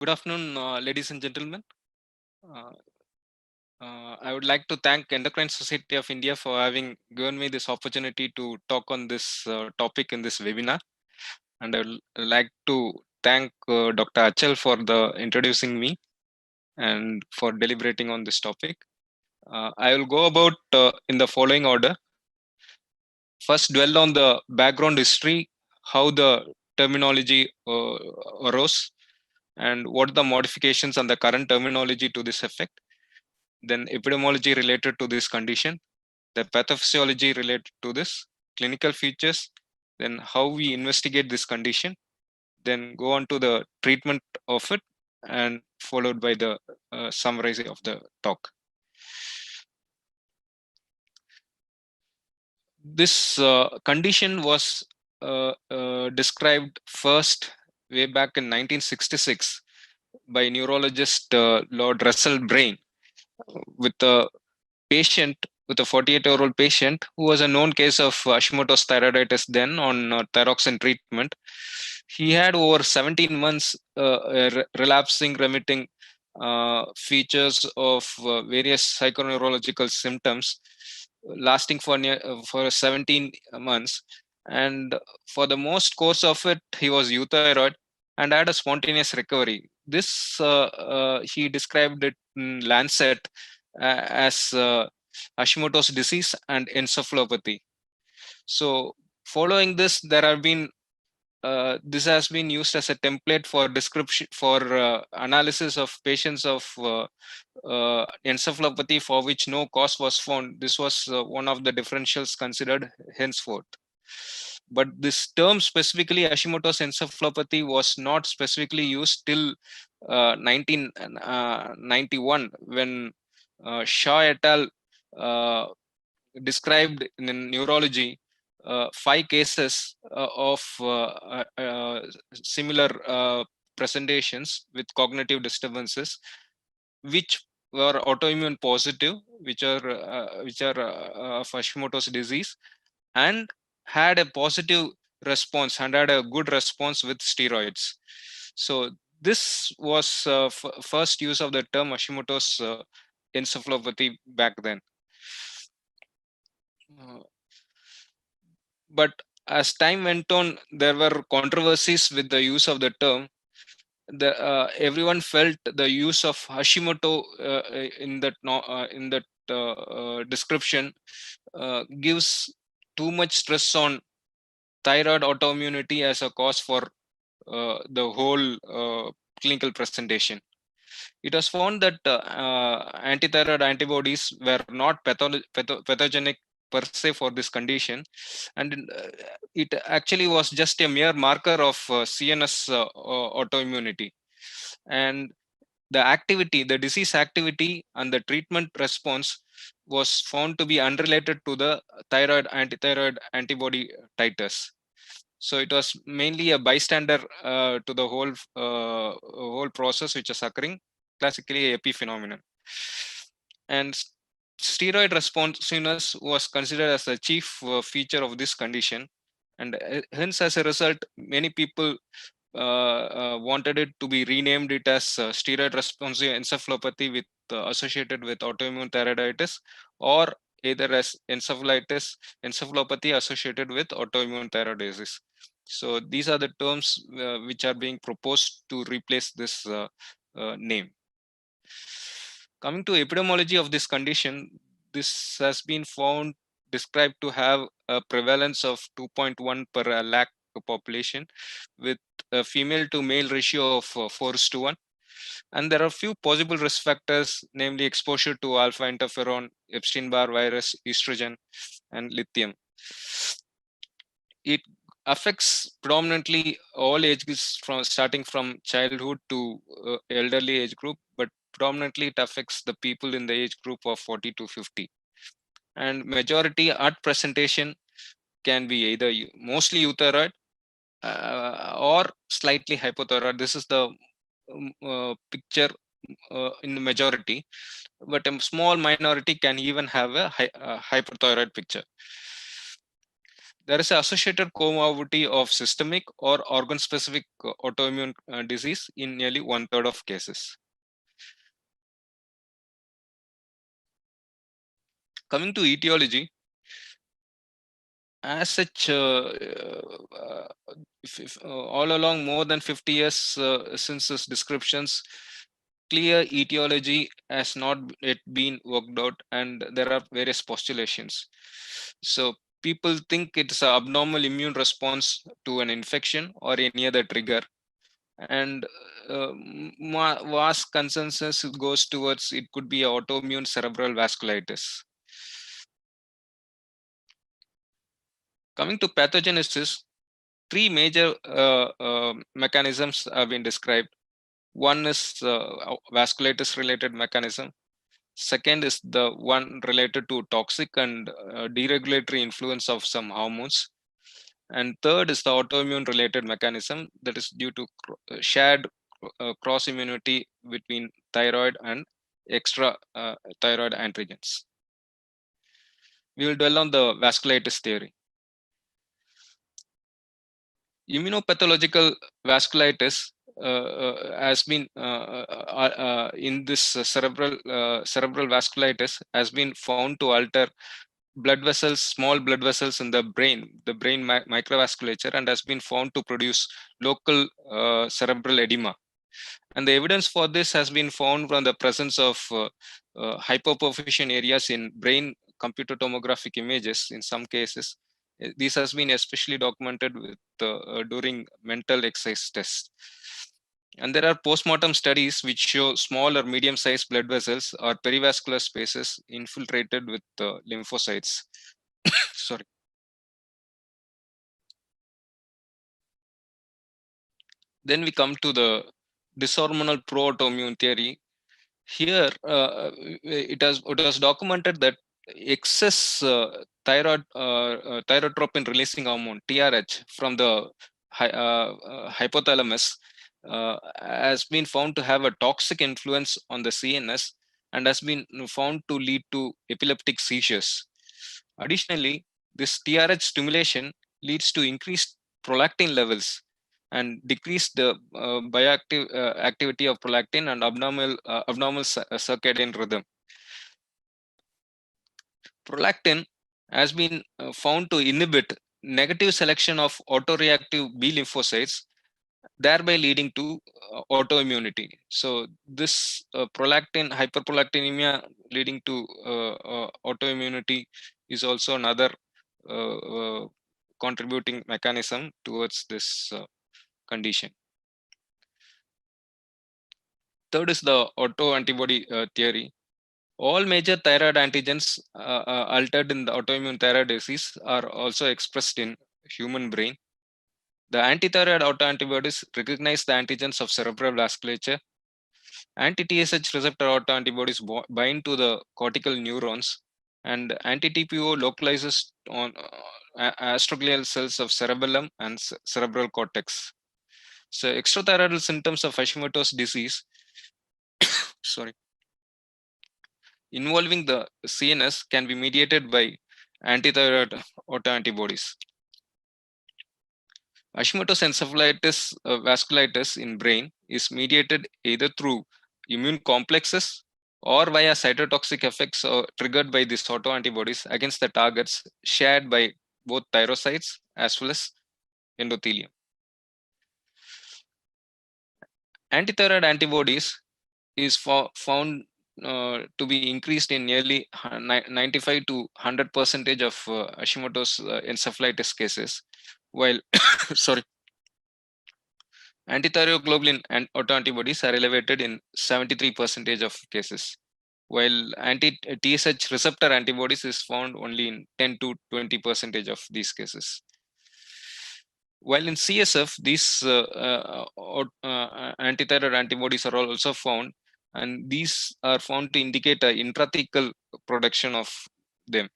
Good afternoon, ladies and gentlemen. Uh, I would like to thank Endocrine Society of India for having given me this opportunity to talk on this topic in this webinar. And I would like to thank Dr. Achal for the introducing me and for deliberating on this topic. I will go about in the following order. First, dwell on the background history, how the terminology arose, and what the modifications and the current terminology to this effect. Then epidemiology related to this condition, the pathophysiology related to this, clinical features, then how we investigate this condition, then go on to the treatment of it, and followed by the summary of the talk. This condition was described first way back in 1966 by neurologist Lord Russell Brain with a patient, with a 48-year-old patient who was a known case of Hashimoto's thyroiditis then on thyroxine treatment. He had over 17 months relapsing, remitting features of various psychoneurological symptoms lasting for 17 months. And for the most course of it, he was euthyroid and had a spontaneous recovery. This he described it in Lancet as Hashimoto's disease and encephalopathy. So, following this, this has been used as a template for description for analysis of patients of encephalopathy for which no cause was found. This was one of the differentials considered henceforth. But this term specifically Hashimoto's encephalopathy was not specifically used till 1991 when Shaw et al. Uh, Described in neurology 5 cases of similar presentations with cognitive disturbances, which were autoimmune positive, which are of Hashimoto's disease, and had a positive response and had a good response with steroids. So this was first use of the term Hashimoto's encephalopathy back then. But as time went on, there were controversies with the use of the term. Everyone felt the use of Hashimoto in that description gives too much stress on thyroid autoimmunity as a cause for the whole clinical presentation. It was found that antithyroid antibodies were not pathogenic per se for this condition, and it actually was just a mere marker of CNS autoimmunity. And the disease activity and the treatment response was found to be unrelated to the antithyroid antibody titers. So it was mainly a bystander to the whole process which is occurring, classically epiphenomenon. And steroid responsiveness was considered as the chief feature of this condition, and hence as a result many people wanted it to be renamed it as steroid responsive encephalopathy with associated with autoimmune thyroiditis, or either as encephalopathy associated with autoimmune thyroiditis. So these are the terms which are being proposed to replace this name. Coming to epidemiology of this condition, this has been found described to have a prevalence of 2.1 per lakh population with a female to male ratio of 4:1. And there are few possible risk factors, namely exposure to alpha interferon, Epstein-Barr virus, estrogen, and lithium. It affects predominantly all ages from starting from childhood to elderly age group, but predominantly it affects the people in the age group of 40 to 50. And majority at presentation can be either mostly euthyroid or slightly hypothyroid. This is the picture in the majority, but a small minority can even have a hyperthyroid picture. there is an associated comorbidity of systemic or organ-specific autoimmune disease in nearly 1/3 of cases. Coming to etiology, as such, if, all along more than 50 years since his descriptions, clear etiology has not yet been worked out, and there are various postulations. So people think it's an abnormal immune response to an infection or any other trigger, and vast consensus goes towards it could be autoimmune cerebral vasculitis. Coming to pathogenesis, three major mechanisms have been described. One is vasculitis related mechanism. Second is the one related to toxic and deregulatory influence of some hormones. And third is the autoimmune related mechanism, that is due to shared cross immunity between thyroid and extra thyroid antigens. We will dwell on the vasculitis theory. Immunopathological vasculitis has been in this cerebral vasculitis has been found to alter blood vessels, small blood vessels in the brain microvasculature, and has been found to produce local cerebral edema. And the evidence for this has been found from the presence of hypoperfusion areas in brain computer tomographic images in some cases. This has been especially documented with during mental exercise tests. And there are postmortem studies which show small or medium-sized blood vessels or perivascular spaces infiltrated with lymphocytes. Sorry. Then we come to the dyshormonal pro-autoimmune theory. Here, it was documented that excess thyrotropin releasing hormone (TRH) from the hypothalamus has been found to have a toxic influence on the CNS and has been found to lead to epileptic seizures. Additionally, this TRH stimulation leads to increased prolactin levels and decrease the bioactive activity of prolactin and abnormal circadian rhythm. Prolactin has been found to inhibit negative selection of autoreactive B lymphocytes, thereby leading to autoimmunity. So this prolactin hyperprolactinemia leading to autoimmunity is also another contributing mechanism towards this condition. Third is the autoantibody theory. All major thyroid antigens altered in the autoimmune thyroid disease are also expressed in human brain. The antithyroid autoantibodies recognize the antigens of cerebral vasculature. Anti-TSH receptor autoantibodies bind to the cortical neurons, and anti-TPO localizes on astroglial cells of cerebellum and cerebral cortex. So extrathyroidal symptoms of Hashimoto's disease sorry, involving the CNS can be mediated by antithyroid autoantibodies. Hashimoto's encephalitis vasculitis in brain is mediated either through immune complexes or via cytotoxic effects triggered by these autoantibodies against the targets shared by both thyrocytes as well as endothelium. Antithyroid antibodies is found to be increased in nearly 95 to 100% of Hashimoto's encephalitis cases, while sorry, antithyroglobulin and autoantibodies are elevated in 73% of cases, while anti-TSH receptor antibodies is found only in 10 to 20% of these cases. While in CSF, these antithyroid antibodies are also found, and these are found to indicate an intrathecal production of them.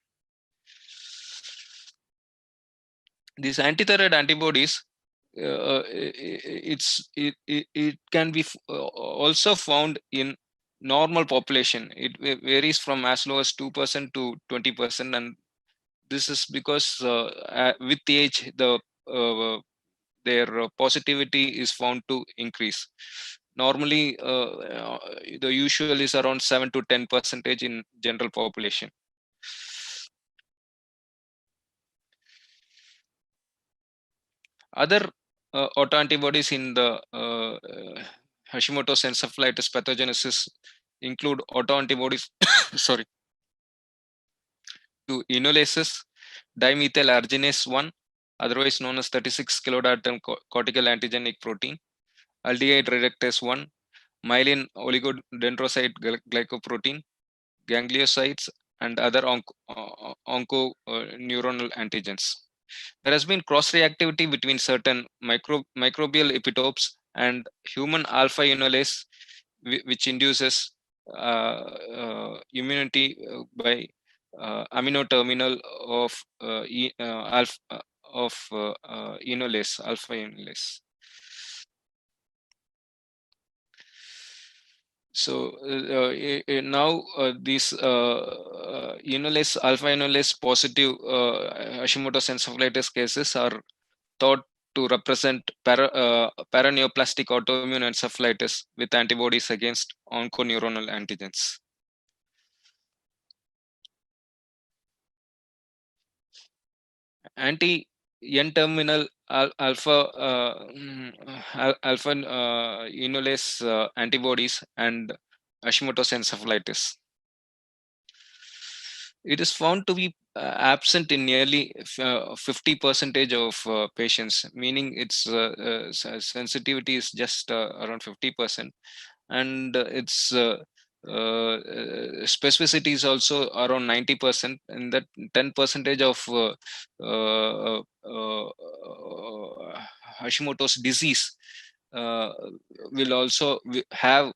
These antithyroid antibodies, it can be also found in normal population. It varies from as low as 2% to 20%, and This is because with age, their positivity is found to increase. Normally, the usual is around 7 to 10 percentage in general population. Other autoantibodies in the Hashimoto's encephalitis pathogenesis include autoantibodies sorry, to enolases, dimethyl arginase 1, otherwise known as 36 kilodalton cortical antigenic protein, aldehyde reductase 1, myelin oligodendrocyte glycoprotein, gangliosides, and other onconeuronal antigens. There has been cross-reactivity between certain microbial epitopes and human alpha enolase, which induces immunity by amino terminal of alpha enolase, alpha enolase. So now these enolase, alpha enolase positive Hashimoto's encephalitis cases are thought to represent paraneoplastic autoimmune encephalitis with antibodies against onconeuronal antigens. Anti-N-terminal alpha alpha enolase antibodies and Hashimoto's encephalitis. It is found to be absent in nearly 50 percentage of patients, meaning its sensitivity is just around 50%, and its specificity is also around 90%, and that 10 percentage of Hashimoto's disease uh, will also have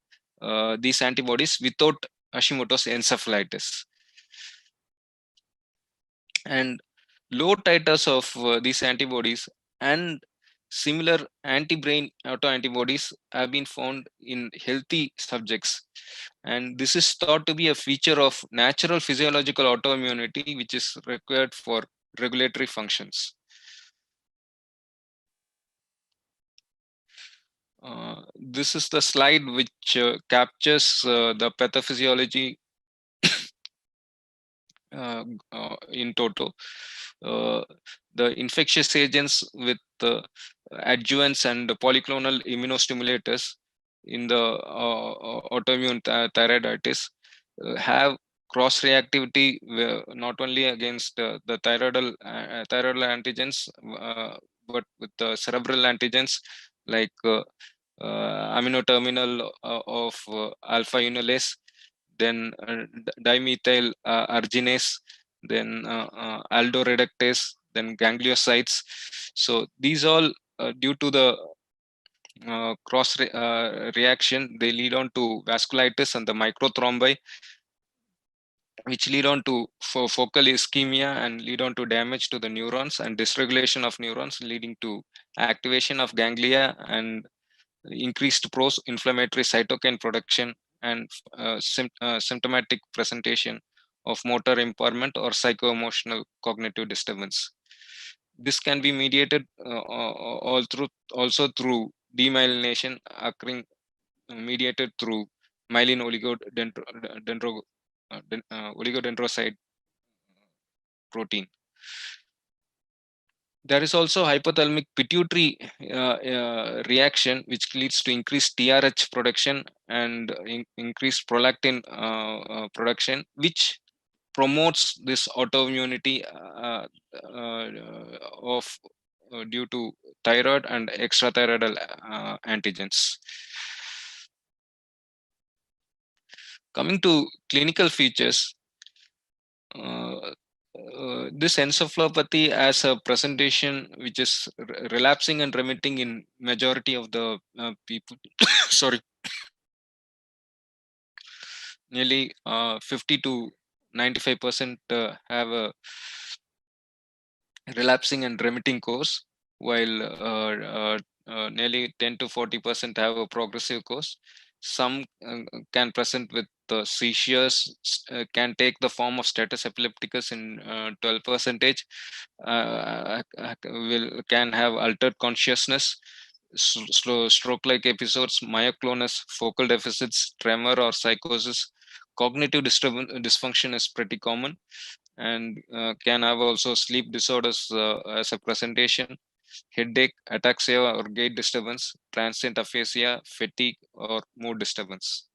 these antibodies without Hashimoto's encephalitis. And low titers of these antibodies and similar anti-brain autoantibodies have been found in healthy subjects, and this is thought to be a feature of natural physiological autoimmunity which is required for regulatory functions. This is the slide which captures the pathophysiology in toto. Uh, the infectious agents with adjuvants and polyclonal immunostimulators in the autoimmune thyroiditis have cross reactivity not only against the thyroidal antigens but with the cerebral antigens like amino terminal of alpha enolase, then dimethyl arginase, then aldo reductase, then gangliosides. So these all due to the reaction, they lead on to vasculitis and the microthrombi, which lead on to focal ischemia and lead on to damage to the neurons and dysregulation of neurons, leading to activation of ganglia and increased pro-inflammatory cytokine production and symptomatic presentation of motor impairment or psycho-emotional cognitive disturbance. This can be mediated also through demyelination occurring mediated through myelin oligodendrocyte protein. There is also hypothalamic pituitary reaction, which leads to increased TRH production and increased prolactin production, which promotes this autoimmunity of due to thyroid and extrathyroidal antigens. Coming to clinical features, this encephalopathy as a presentation which is relapsing and remitting in majority of the people. Sorry, nearly 50 to 95% have a relapsing and remitting course, while nearly 10 to 40% have a progressive course. Some can present with seizures can take the form of status epilepticus in 12%, can have altered consciousness, slow stroke-like episodes, myoclonus, focal deficits, tremor, or psychosis. Cognitive dysfunction is pretty common, and can have also sleep disorders as a presentation, headache, ataxia or gait disturbance, transient aphasia, fatigue, or mood disturbance.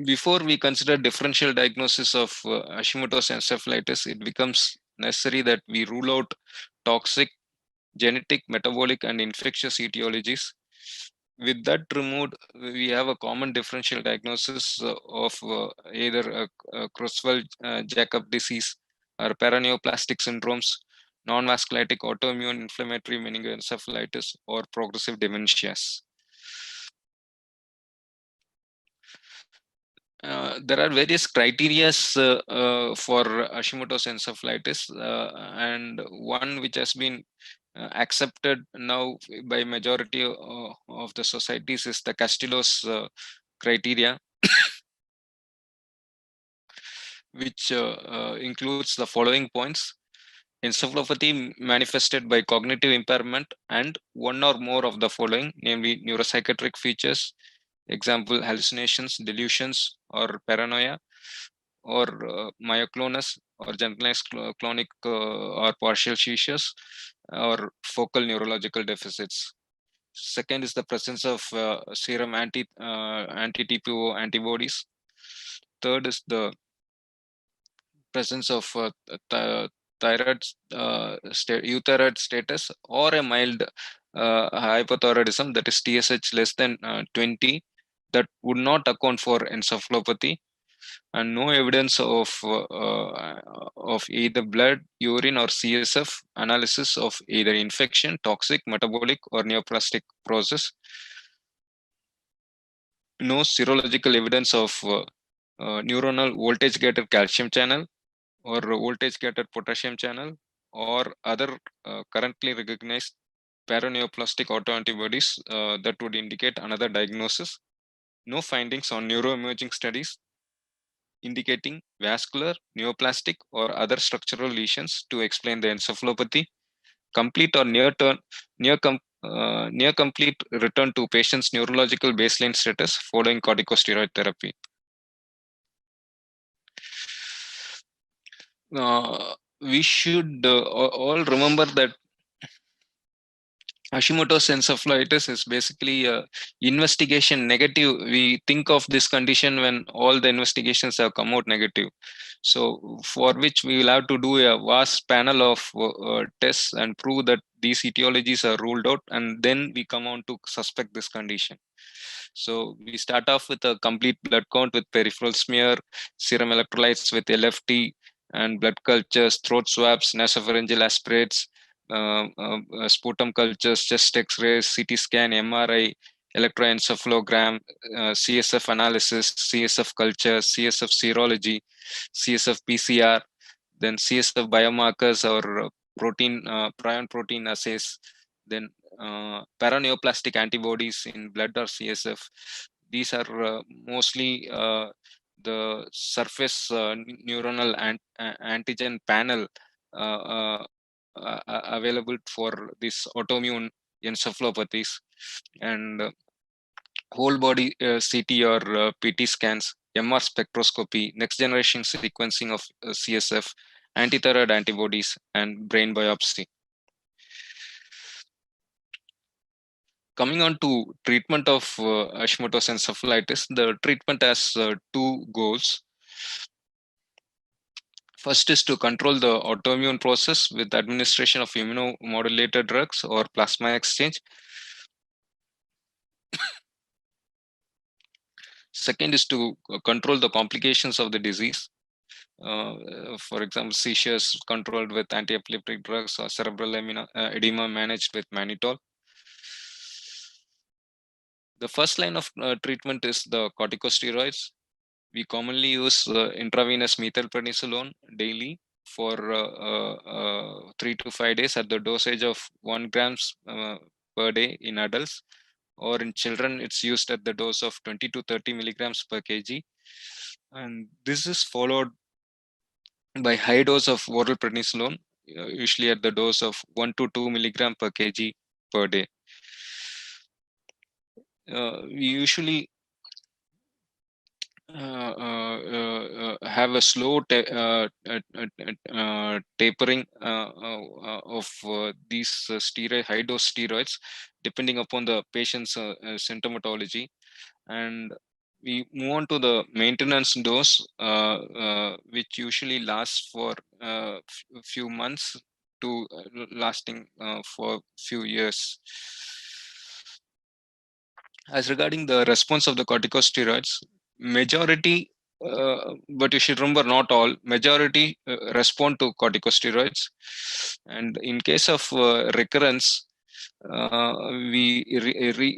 Before we consider differential diagnosis of Hashimoto's encephalitis, it becomes necessary that we rule out toxic, genetic, metabolic, and infectious etiologies. With that removed, we have a common differential diagnosis of either Creutzfeldt-Jakob disease or paraneoplastic syndromes, non-vasculitic autoimmune inflammatory meningoencephalitis, or progressive dementias. There are various criteria for Hashimoto's encephalitis, and one which has been accepted now by majority of the societies is the Castillo's criteria, which includes the following points: encephalopathy manifested by cognitive impairment and one or more of the following, namely neuropsychiatric features, example hallucinations, delusions, or paranoia, or myoclonus or generalized clonic or partial seizures, or focal neurological deficits. Second is the presence of serum anti-TPO antibodies. Third is the presence of thyroid euthyroid status or a mild hypothyroidism, that is TSH less than 20, that would not account for encephalopathy, and no evidence of either blood, urine, or CSF analysis of either infection, toxic, metabolic, or neoplastic process. No serological evidence of neuronal voltage-gated calcium channel or voltage-gated potassium channel or other currently recognized paraneoplastic autoantibodies that would indicate another diagnosis. No findings on neuroimaging studies indicating vascular, neoplastic, or other structural lesions to explain the encephalopathy. Complete or near complete return to patient's neurological baseline status following corticosteroid therapy. We should all remember that Hashimoto's encephalitis is basically a investigation negative. We think of this condition when all the investigations have come out negative. So for which we will have to do a vast panel of tests and prove that these etiologies are ruled out, and then we come on to suspect this condition. So we start off with a complete blood count with peripheral smear, serum electrolytes with LFT, and blood cultures, throat swabs, nasopharyngeal aspirates, sputum cultures, chest X-rays, CT scan, MRI, electroencephalogram, CSF analysis, CSF culture, CSF serology, CSF PCR, then CSF biomarkers or prion protein assays, then paraneoplastic antibodies in blood or CSF. These are mostly the surface neuronal antigen panel available for this autoimmune encephalopathies, and whole body CT or PT scans, MR spectroscopy, next generation sequencing of CSF, antithyroid antibodies, and brain biopsy. Coming on to treatment of Hashimoto's encephalitis, the treatment has two goals. First is to control the autoimmune process with administration of immunomodulator drugs or plasma exchange. Second is to control the complications of the disease. For example, seizures controlled with anti-epileptic drugs or cerebral edema managed with mannitol. The first line of treatment is the corticosteroids. We commonly use intravenous methylprednisolone daily for 3 to 5 days at the dosage of 1 grams per day in adults, or in children it's used at the dose of 20 to 30 milligrams per kg, and this is followed by high dose of oral prednisolone, usually at the dose of 1 to 2 milligram per kg per day. We usually have a slow tapering of these high dose steroids depending upon the patient's symptomatology, and we move on to the maintenance dose, which usually lasts for a few months to lasting for few years. As regarding the response of the corticosteroids, majority, but you should remember not all, majority respond to corticosteroids. And in case of recurrence, we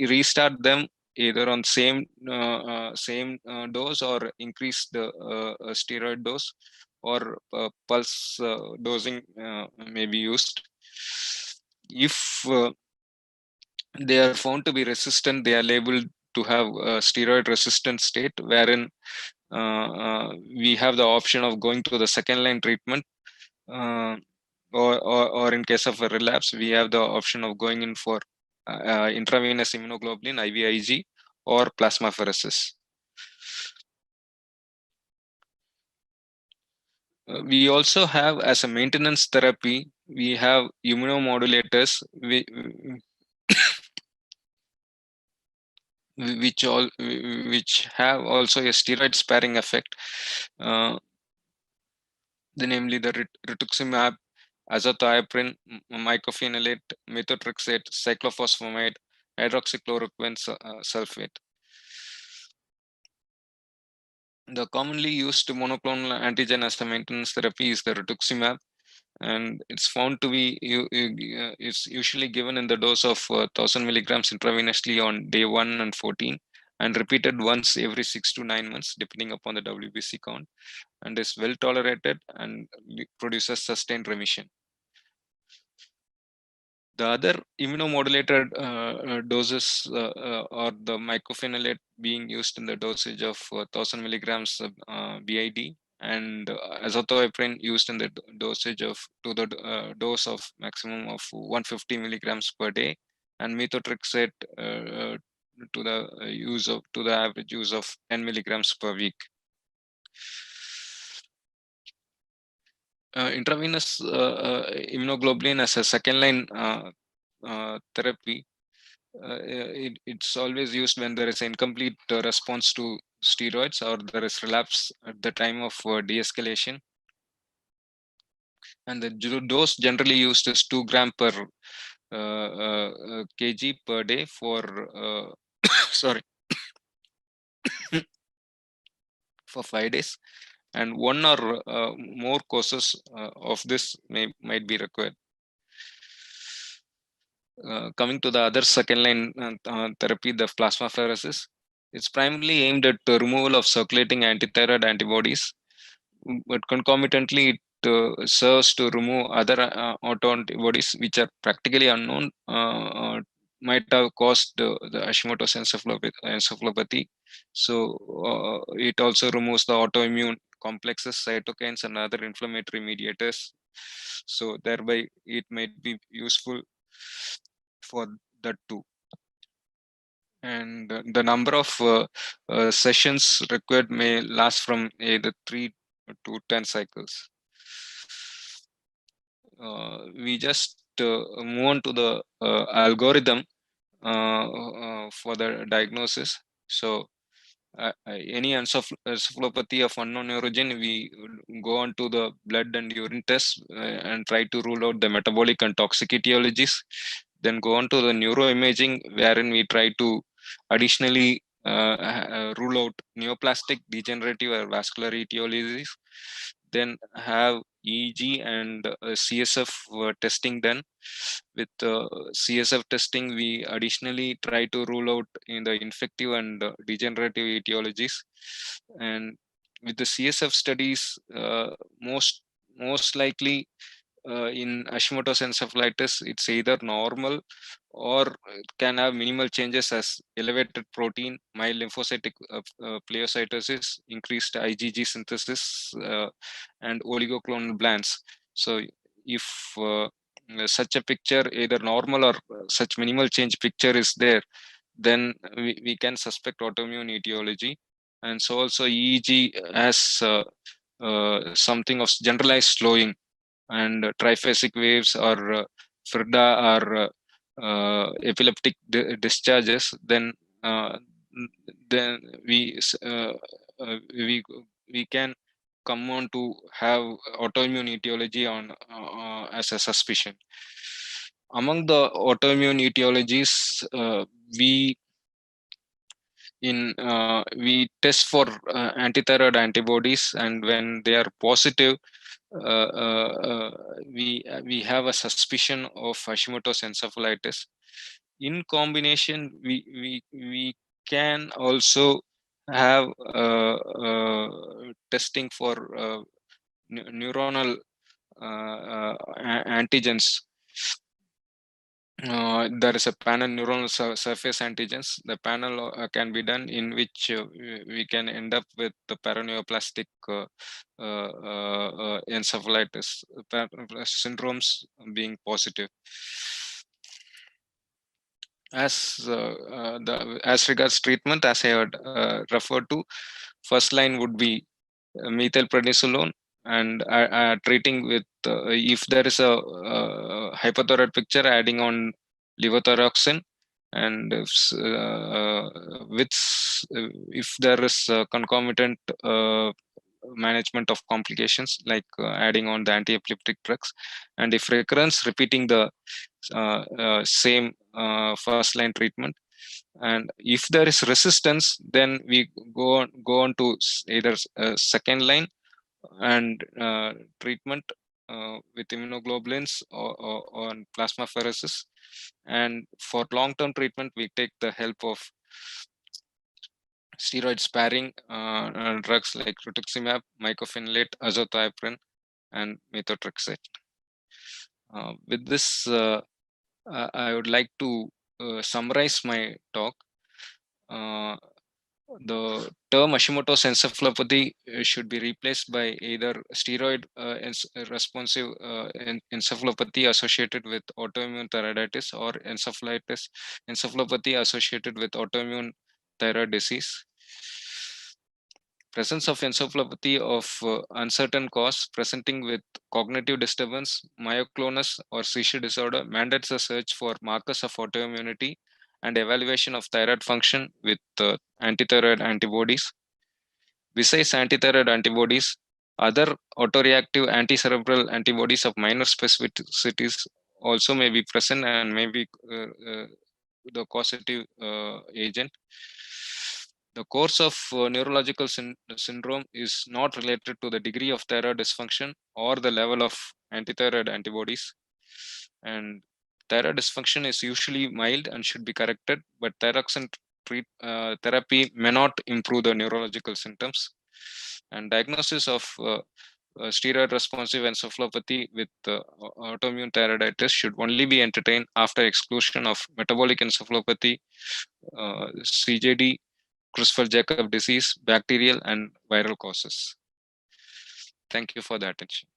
restart them either on same dose or increase the steroid dose, or pulse dosing may be used. If they are found to be resistant, they are labeled to have a steroid resistant state, wherein we have the option of going to the second line treatment, uh, or in case of a relapse, we have the option of going in for intravenous immunoglobulin, IVIG, or plasmapheresis. We also have, as a maintenance therapy, we have immunomodulators, which have also a steroid sparing effect, namely the rituximab, azathioprine, mycophenolate, methotrexate, cyclophosphamide, hydroxychloroquine sulfate. The commonly used monoclonal antigen as a maintenance therapy is the rituximab, and it's found to be it's usually given in the dose of 1000 milligrams intravenously on day 1 and 14, and repeated once every 6 to 9 months depending upon the WBC count, and is well tolerated and produces sustained remission. The other immunomodulated doses are the mycophenolate being used in the dosage of 1000 milligrams BID, and azathioprine used in the dosage of dose of maximum of 150 milligrams per day, and methotrexate to the average use of 10 milligrams per week. Intravenous immunoglobulin as a second line therapy, it's always used when there is incomplete response to steroids, or there is relapse at the time of de-escalation. And the dose generally used is 2 gram per kg per day for sorry for 5 days, and one or more courses of this might be required. Coming to the other second line therapy, the plasmapheresis, it's primarily aimed at the removal of circulating antithyroid antibodies, but concomitantly it serves to remove other autoantibodies which are practically unknown, might have caused the Hashimoto's encephalopathy. So it also removes the autoimmune complexes, cytokines, and other inflammatory mediators. So thereby it might be useful for that too. And the number of sessions required may last from either 3 to 10 cycles. We just move on to the algorithm for the diagnosis. So any encephalopathy of unknown origin, we go on to the blood and urine tests and try to rule out the metabolic and toxic etiologies. Then go on to the neuroimaging, wherein we try to additionally rule out neoplastic, degenerative, or vascular etiologies. Then have EEG and CSF testing done. With CSF testing, we additionally try to rule out in the infective and degenerative etiologies. And with the CSF studies, most likely in Hashimoto's encephalitis, it's either normal or it can have minimal changes as elevated protein, mild lymphocytic pleocytosis, increased IgG synthesis, and oligoclonal blans. So if such a picture, either normal or such minimal change picture is there, then we can suspect autoimmune etiology. And so also EEG has something of generalized slowing, and triphasic waves or FRIDA or epileptic discharges, uh, then we we can come on to have autoimmune etiology on as a suspicion. Among the autoimmune etiologies, we test for antithyroid antibodies, and when they are positive, uh, uh, uh, we have a suspicion of Hashimoto's encephalitis. In combination, we can also have testing for neuronal antigens. There is a panel neuronal surface antigens. The panel can be done in which we can end up with the paraneoplastic encephalitis syndromes being positive. As regards treatment, as I had referred to, first line would be methylprednisolone, and treating with if there is a hypothyroid picture, adding on levothyroxine, and if there is concomitant management of complications, like adding on the anti-epileptic drugs, and if recurrence, repeating the same first line treatment. And if there is resistance, then we go on to either second line and treatment with immunoglobulins or on plasmapheresis. And for long-term treatment, we take the help of steroid sparing drugs like rituximab, mycophenolate, azathioprine, and methotrexate. With this, I would like to summarize my talk. The term Hashimoto's encephalopathy should be replaced by either steroid responsive encephalopathy associated with autoimmune thyroiditis, or encephalopathy associated with autoimmune thyroid disease. Presence of encephalopathy of uncertain cause presenting with cognitive disturbance, myoclonus, or seizure disorder mandates a search for markers of autoimmunity and evaluation of thyroid function with antithyroid antibodies. Besides antithyroid antibodies, other autoreactive anticerebral antibodies of minor specificities also may be present and may be the causative agent. The course of neurological syndrome is not related to the degree of thyroid dysfunction or the level of antithyroid antibodies. And thyroid dysfunction is usually mild and should be corrected, but thyroxine therapy may not improve the neurological symptoms. And diagnosis of steroid responsive encephalopathy with autoimmune thyroiditis should only be entertained after exclusion of metabolic encephalopathy, CJD, Creutzfeldt-Jakob disease, bacterial and viral causes. Thank you for the attention.